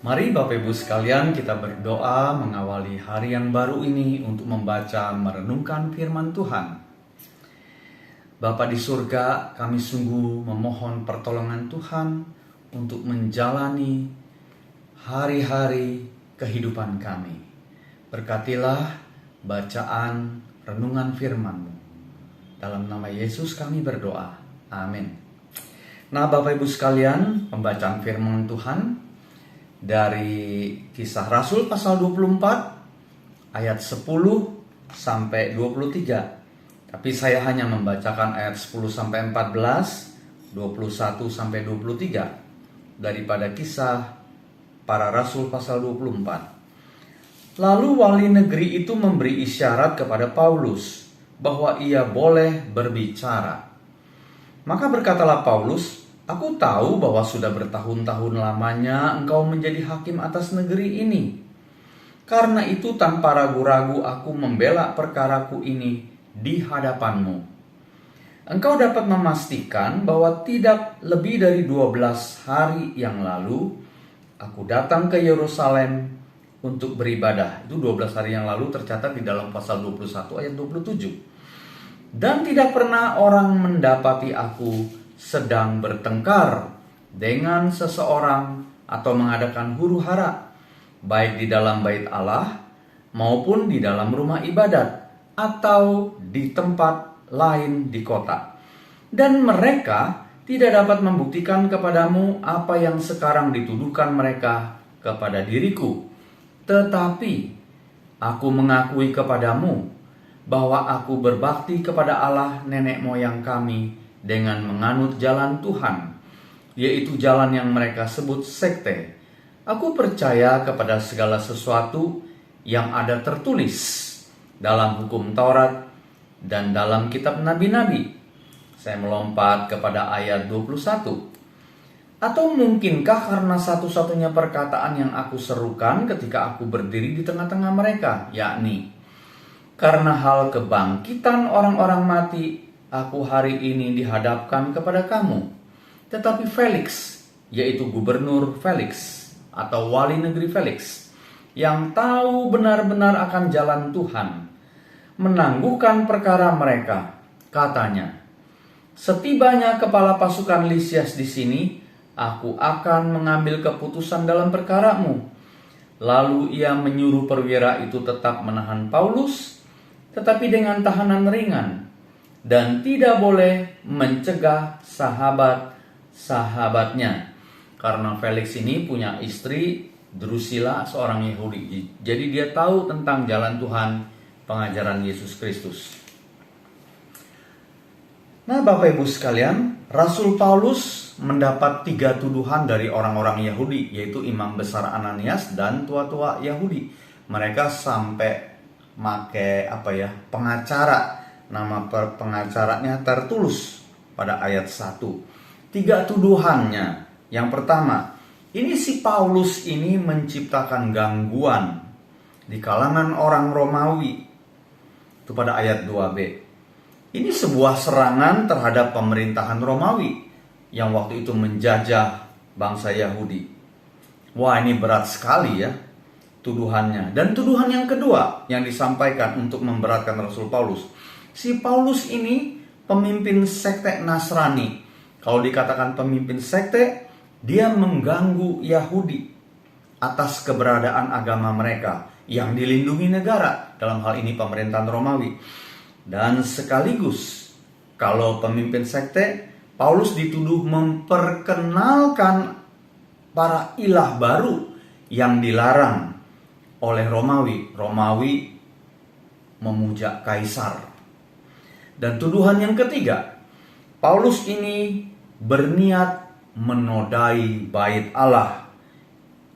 Mari Bapak Ibu sekalian kita berdoa mengawali hari yang baru ini untuk membaca merenungkan firman Tuhan. Bapa di surga, kami sungguh memohon pertolongan Tuhan untuk menjalani hari-hari kehidupan kami. Berkatilah bacaan renungan firman-Mu. Dalam nama Yesus kami berdoa. Amin. Nah Bapak Ibu sekalian, pembacaan firman Tuhan dari Kisah Rasul pasal 24 ayat 10 sampai 23. Tapi saya hanya membacakan ayat 10 sampai 14, 21 sampai 23 daripada Kisah Para Rasul pasal 24. Lalu wali negeri itu memberi isyarat kepada Paulus bahwa ia boleh berbicara. Maka berkatalah Paulus, "Aku tahu bahwa sudah bertahun-tahun lamanya engkau menjadi hakim atas negeri ini. Karena itu tanpa ragu-ragu aku membela perkaraku ini di hadapanmu. Engkau dapat memastikan bahwa tidak lebih dari 12 hari yang lalu aku datang ke Yerusalem untuk beribadah." Itu 12 hari yang lalu tercatat di dalam pasal 21 ayat 27. "Dan tidak pernah orang mendapati aku sedang bertengkar dengan seseorang atau mengadakan huru-hara, baik di dalam bait Allah maupun di dalam rumah ibadat atau di tempat lain di kota. Dan mereka tidak dapat membuktikan kepadamu apa yang sekarang dituduhkan mereka kepada diriku. Tetapi aku mengakui kepadamu bahwa aku berbakti kepada Allah nenek moyang kami dengan menganut jalan Tuhan, yaitu jalan yang mereka sebut sekte. Aku percaya kepada segala sesuatu yang ada tertulis dalam hukum Taurat dan dalam kitab nabi-nabi." Saya melompat kepada ayat 21. "Atau mungkinkah karena satu-satunya perkataan yang aku serukan ketika aku berdiri di tengah-tengah mereka, yakni, karena hal kebangkitan orang-orang mati, aku hari ini dihadapkan kepada kamu. Tetapi Felix, yaitu gubernur Felix atau wali negeri Felix, yang tahu benar-benar akan jalan Tuhan, menangguhkan perkara mereka. Katanya, setibanya kepala pasukan Lisias di sini, aku akan mengambil keputusan dalam perkaramu." Lalu ia menyuruh perwira itu tetap menahan Paulus, tetapi dengan tahanan ringan, dan tidak boleh mencegah sahabat-sahabatnya. Karena Felix ini punya istri Drusilla, seorang Yahudi. Jadi dia tahu tentang jalan Tuhan, pengajaran Yesus Kristus. Nah Bapak Ibu sekalian, Rasul Paulus mendapat 3 tuduhan dari orang-orang Yahudi, yaitu Imam Besar Ananias dan tua-tua Yahudi. Mereka sampai pakai pengacara. Nama pengacaranya Tertulus pada ayat 1. 3 tuduhannya. Yang pertama, ini si Paulus ini menciptakan gangguan di kalangan orang Romawi. Itu pada ayat 2b. Ini sebuah serangan terhadap pemerintahan Romawi yang waktu itu menjajah bangsa Yahudi. Wah, ini berat sekali ya tuduhannya. Dan tuduhan yang kedua yang disampaikan untuk memberatkan Rasul Paulus. Si Paulus ini pemimpin sekte Nasrani. Kalau dikatakan pemimpin sekte, dia mengganggu Yahudi atas keberadaan agama mereka yang dilindungi negara, dalam hal ini pemerintahan Romawi. Dan sekaligus, kalau pemimpin sekte, Paulus dituduh memperkenalkan para ilah baru yang dilarang oleh Romawi. Romawi memuja kaisar. Dan tuduhan yang ketiga, Paulus ini berniat menodai bait Allah.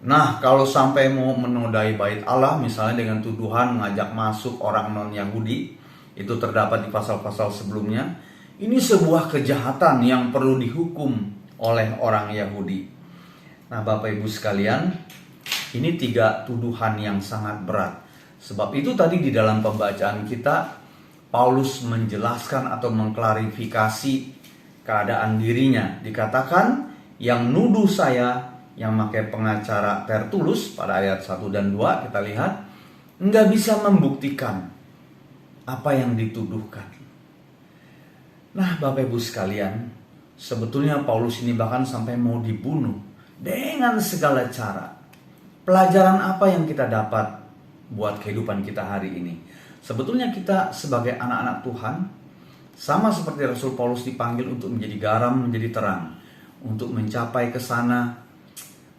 Nah, kalau sampai mau menodai bait Allah, misalnya dengan tuduhan mengajak masuk orang non-Yahudi, itu terdapat di pasal-pasal sebelumnya, ini sebuah kejahatan yang perlu dihukum oleh orang Yahudi. Nah, Bapak Ibu sekalian, ini 3 tuduhan yang sangat berat. Sebab itu tadi di dalam pembacaan kita, Paulus menjelaskan atau mengklarifikasi keadaan dirinya. Dikatakan, yang nuduh saya yang pakai pengacara Tertullus pada ayat 1 dan 2 kita lihat nggak bisa membuktikan apa yang dituduhkan. Nah, Bapak Ibu sekalian, sebetulnya Paulus ini bahkan sampai mau dibunuh dengan segala cara. Pelajaran apa yang kita dapat buat kehidupan kita hari ini? Sebetulnya kita sebagai anak-anak Tuhan, sama seperti Rasul Paulus dipanggil untuk menjadi garam, menjadi terang. Untuk mencapai ke sana,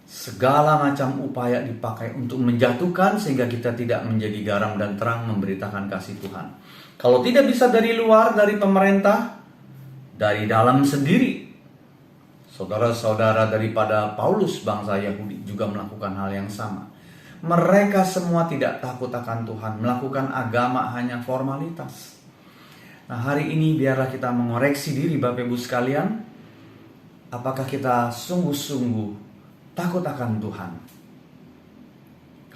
segala macam upaya dipakai untuk menjatuhkan sehingga kita tidak menjadi garam dan terang memberitakan kasih Tuhan. Kalau tidak bisa dari luar, dari pemerintah, dari dalam sendiri. Saudara-saudara daripada Paulus, bangsa Yahudi juga melakukan hal yang sama. Mereka semua tidak takut akan Tuhan, melakukan agama hanya formalitas. Nah, hari ini biarlah kita mengoreksi diri Bapak Ibu sekalian. Apakah kita sungguh-sungguh takut akan Tuhan?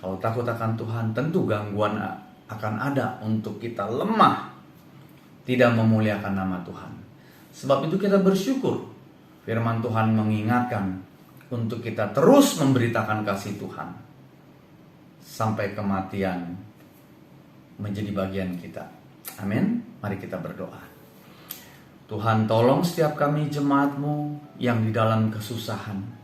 Kalau takut akan Tuhan, tentu gangguan akan ada untuk kita lemah, tidak memuliakan nama Tuhan. Sebab itu kita bersyukur firman Tuhan mengingatkan untuk kita terus memberitakan kasih Tuhan sampai kematian menjadi bagian kita. Amin. Mari kita berdoa. Tuhan, tolong setiap kami jemaat-Mu yang di dalam kesusahan.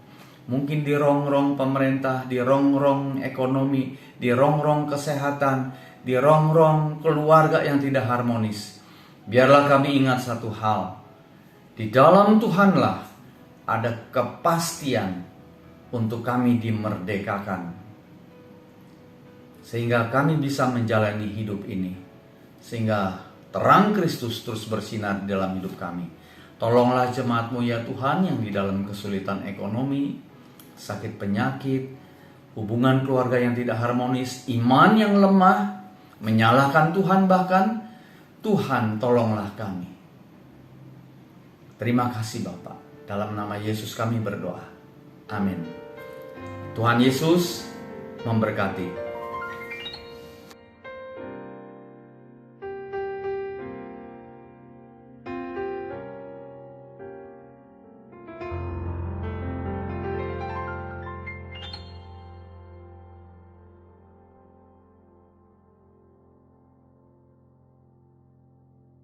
Mungkin di rongrong pemerintah, di rongrong ekonomi, di rongrong kesehatan, di rongrong keluarga yang tidak harmonis. Biarlah kami ingat satu hal. Di dalam Tuhanlah ada kepastian untuk kami dimerdekakan. Sehingga kami bisa menjalani hidup ini. Sehingga terang Kristus terus bersinar di dalam hidup kami. Tolonglah jemaat-Mu ya Tuhan yang di dalam kesulitan ekonomi, sakit penyakit, hubungan keluarga yang tidak harmonis, iman yang lemah, menyalahkan Tuhan bahkan. Tuhan, tolonglah kami. Terima kasih Bapa. Dalam nama Yesus kami berdoa. Amin. Tuhan Yesus memberkati.